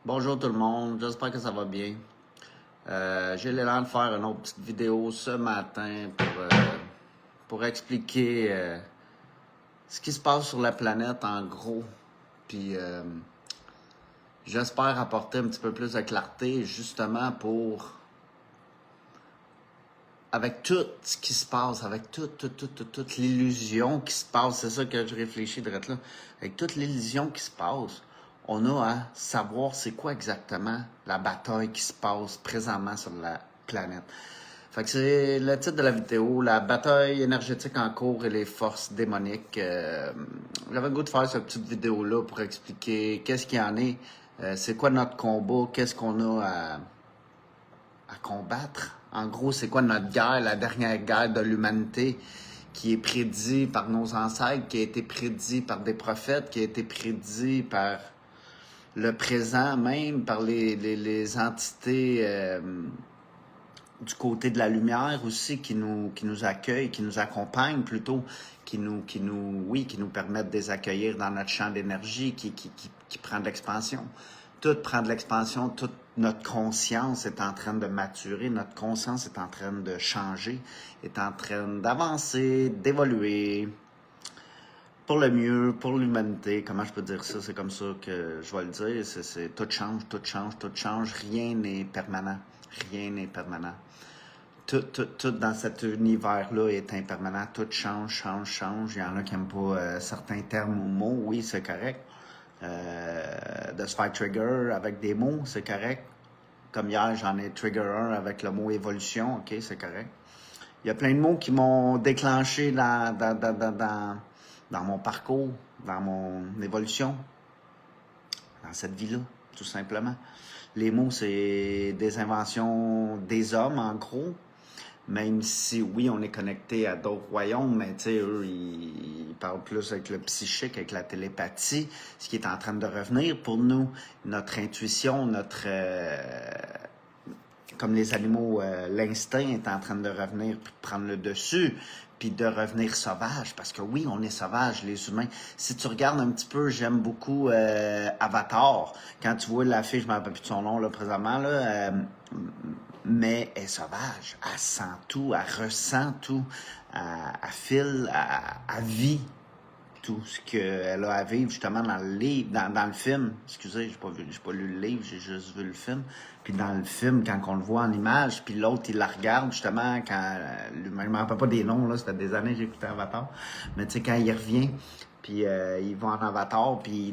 Bonjour tout le monde, j'espère que ça va bien. J'ai l'élan de faire une autre petite vidéo ce matin pour expliquer ce qui se passe sur la planète en gros. Puis j'espère apporter un petit peu plus de clarté justement avec tout ce qui se passe, avec toute l'illusion qui se passe, c'est ça que je réfléchis de là. Avec toute l'illusion qui se passe, on a à savoir c'est quoi exactement la bataille qui se passe présentement sur la planète. Fait que c'est le titre de la vidéo, la bataille énergétique en cours et les forces démoniques. J'avais le goût de faire cette petite vidéo-là pour expliquer qu'est-ce qu'il y en est, c'est quoi notre combat, qu'est-ce qu'on a à combattre. En gros, c'est quoi notre guerre, la dernière guerre de l'humanité qui est prédit par nos ancêtres, qui a été prédit par des prophètes, qui a été prédit par le présent même, par les entités du côté de la lumière aussi qui nous accueillent, qui nous accompagnent plutôt, qui nous permettent de les accueillir dans notre champ d'énergie, qui prend de l'expansion. Tout prend de l'expansion, toute notre conscience est en train de maturer, notre conscience est en train de changer, est en train d'avancer, d'évoluer pour le mieux, pour l'humanité. Comment je peux dire ça? C'est comme ça que je vais le dire. Tout change, tout change, tout change. Rien n'est permanent. Rien n'est permanent. Tout dans cet univers-là est impermanent. Tout change, change, change. Il y en a qui n'aiment pas certains termes ou mots. Oui, c'est correct. De se faire trigger avec des mots, c'est correct. Comme hier, j'en ai trigger un avec le mot évolution, ok, c'est correct. Il y a plein de mots qui m'ont déclenché dans mon parcours, dans mon évolution, dans cette vie-là, tout simplement. Les mots, c'est des inventions des hommes, en gros. Même si, oui, on est connecté à d'autres royaumes, mais tu sais, eux, ils parlent plus avec le psychique, avec la télépathie, ce qui est en train de revenir pour nous. Notre intuition, comme les animaux, l'instinct est en train de revenir, puis de prendre le dessus, puis de revenir sauvage, parce que oui, on est sauvage, les humains. Si tu regardes un petit peu, j'aime beaucoup Avatar. Quand tu vois la fille, je ne me rappelle plus de son nom là, présentement, là, mais elle est sauvage, elle sent tout, elle ressent tout, elle file, elle vit tout ce qu'elle a à vivre justement dans le livre, dans le film. Excusez, j'ai pas lu le livre, j'ai juste vu le film. Puis dans le film, quand on le voit en image, puis l'autre, il la regarde justement quand... je me rappelle pas des noms, là, ça fait des années que j'ai écouté Avatar. Mais tu sais, quand il revient, puis il va en Avatar, puis